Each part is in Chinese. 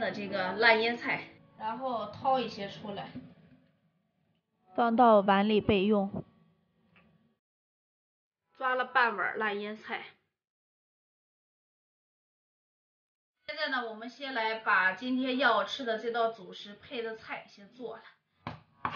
的这个烂腌菜，然后掏一些出来，放到碗里备用。抓了半碗烂腌菜。现在呢，我们先来把今天要吃的这道主食配的菜先做了。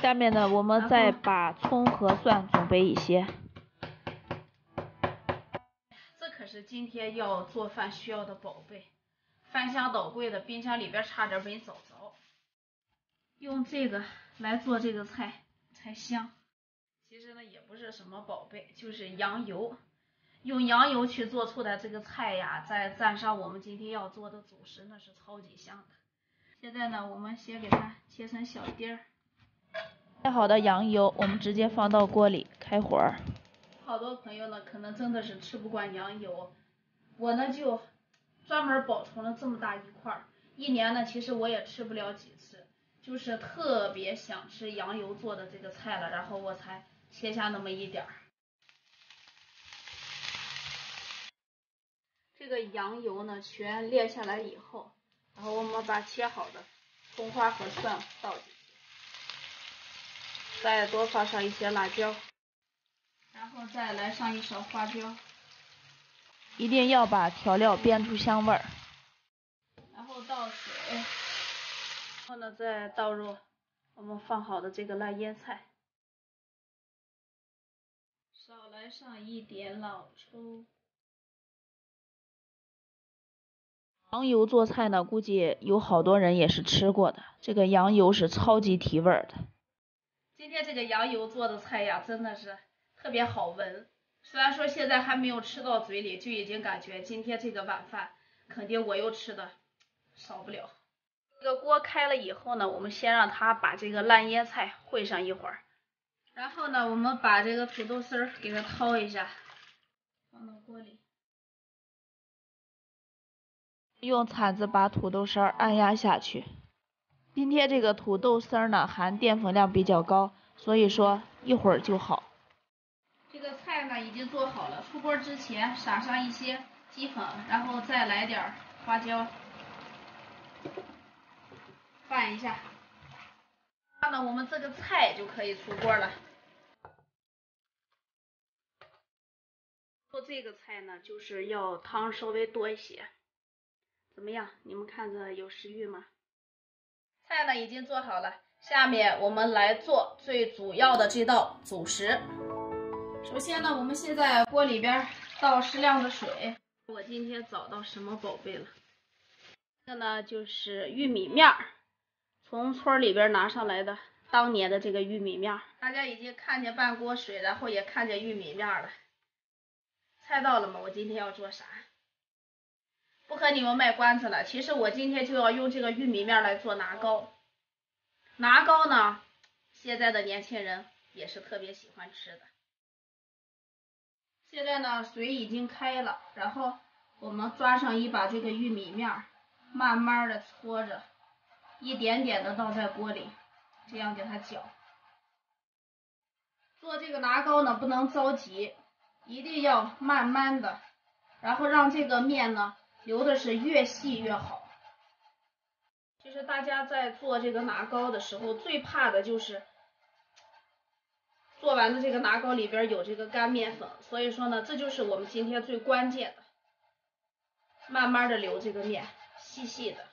下面呢，我们再把葱和蒜准备一些。这可是今天要做饭需要的宝贝，翻箱倒柜的，冰箱里边差点没找着。用这个来做这个菜才香。其实呢，也不是什么宝贝，就是羊油。用羊油去做出来这个菜呀，再蘸上我们今天要做的主食，那是超级香的。现在呢，我们先给它切成小丁儿。切好的羊油，我们直接放到锅里开火。好多朋友呢，可能真的是吃不惯羊油，我呢就专门保存了这么大一块，一年呢其实我也吃不了几次，就是特别想吃羊油做的这个菜了，然后我才切下那么一点儿。这个羊油呢全炼下来以后，然后我们把切好的葱花和蒜倒进去，再多放上一些辣椒，然后再来上一勺花椒，一定要把调料煸出香味儿。然后倒水，然后呢再倒入我们放好的这个烂腌菜，少来上一点老抽。羊油做菜呢，估计有好多人也是吃过的。这个羊油是超级提味的。今天这个羊油做的菜呀，真的是特别好闻。虽然说现在还没有吃到嘴里，就已经感觉今天这个晚饭肯定我又吃的少不了。这个锅开了以后呢，我们先让它把这个烂腌菜烩上一会儿，然后呢，我们把这个土豆丝儿给它掏一下，放到锅里。用铲子把土豆丝儿按压下去。今天这个土豆丝儿呢，含淀粉量比较高，所以说一会儿就好。这个菜呢已经做好了，出锅之前撒上一些鸡粉，然后再来点花椒，拌一下。那么我们这个菜就可以出锅了。做这个菜呢，就是要汤稍微多一些。怎么样？你们看着有食欲吗？菜呢已经做好了，下面我们来做最主要的这道主食。首先呢，我们先在锅里边倒适量的水。我今天找到什么宝贝了？这个呢就是玉米面儿，从村里边拿上来的，当年的这个玉米面。大家已经看见半锅水，然后也看见玉米面了。猜到了吗？我今天要做啥？不和你们卖关子了，其实我今天就要用这个玉米面来做拿糕。拿糕呢，现在的年轻人也是特别喜欢吃的。现在呢，水已经开了，然后我们抓上一把这个玉米面，慢慢的搓着，一点点的倒在锅里，这样给它搅。做这个拿糕呢，不能着急，一定要慢慢的，然后让这个面呢流的是越细越好。其实大家在做这个拿糕的时候，最怕的就是做完的这个拿糕里边有这个干面粉，所以说呢，这就是我们今天最关键的，慢慢的流这个面，细细的。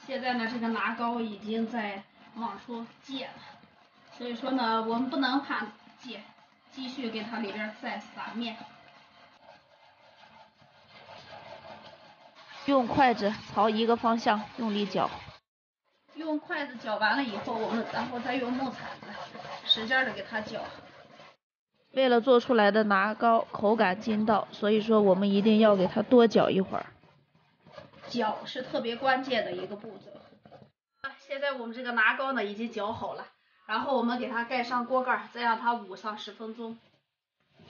现在呢，这个拿糕已经在往出溅了，所以说呢，我们不能怕溅，继续给它里边再撒面。用筷子朝一个方向用力搅。用筷子搅完了以后，我们然后再用木铲子使劲的给它搅。为了做出来的拿糕口感筋道，所以说我们一定要给它多搅一会儿。搅是特别关键的一个步骤。现在我们这个拿糕呢已经搅好了，然后我们给它盖上锅盖，再让它捂上10分钟。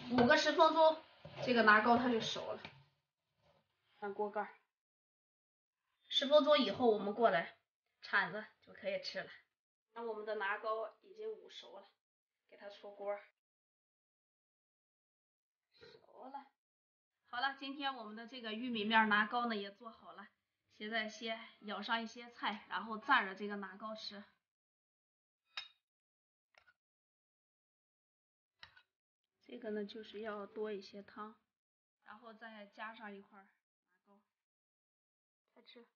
捂个10分钟，这个拿糕它就熟了。上锅盖，10分钟以后我们过来，铲子就可以吃了。那我们的拿糕已经捂熟了，给它出锅。熟了。好了，今天我们的这个玉米面拿糕呢也做好了。现在先舀上一些菜，然后蘸着这个拿糕吃。这个呢就是要多一些汤，然后再加上一块拿糕。开吃。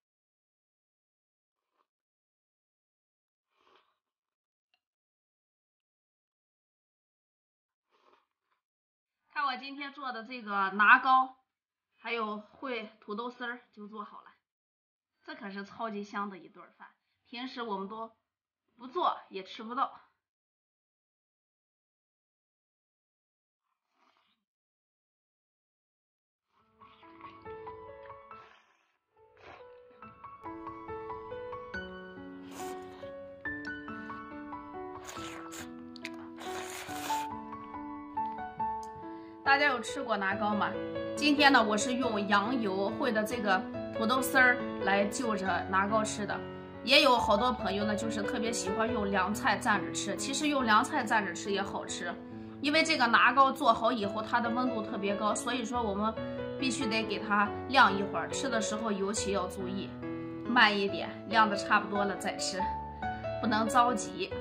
看我今天做的这个拿糕，还有烩土豆丝儿就做好了，这可是超级香的一顿饭，平时我们都不做也吃不到。大家有吃过拿糕吗？今天呢，我是用羊油烩的这个土豆丝儿来就着拿糕吃的。也有好多朋友呢，就是特别喜欢用凉菜蘸着吃。其实用凉菜蘸着吃也好吃，因为这个拿糕做好以后，它的温度特别高，所以说我们必须得给它晾一会儿。吃的时候尤其要注意，慢一点，晾的差不多了再吃，不能着急。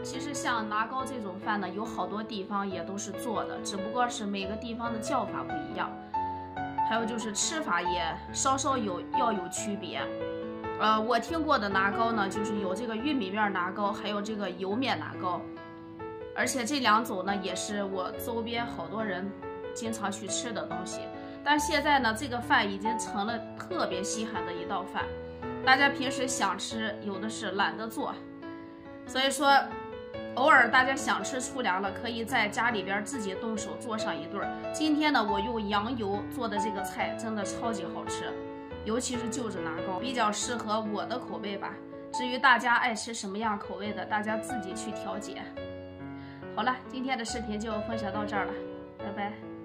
其实像拿糕这种饭呢，有好多地方也都是做的，只不过是每个地方的叫法不一样，还有就是吃法也稍稍要有区别。我听过的拿糕呢，就是有这个玉米面拿糕，还有这个油面拿糕，而且这两种呢，也是我周边好多人经常去吃的东西。但现在呢，这个饭已经成了特别稀罕的一道饭，大家平时想吃，有的是懒得做，所以说偶尔大家想吃粗粮了，可以在家里边自己动手做上一顿。今天呢，我用羊油做的这个菜真的超级好吃，尤其是就着拿糕，比较适合我的口味吧。至于大家爱吃什么样口味的，大家自己去调节。好了，今天的视频就分享到这儿了，拜拜。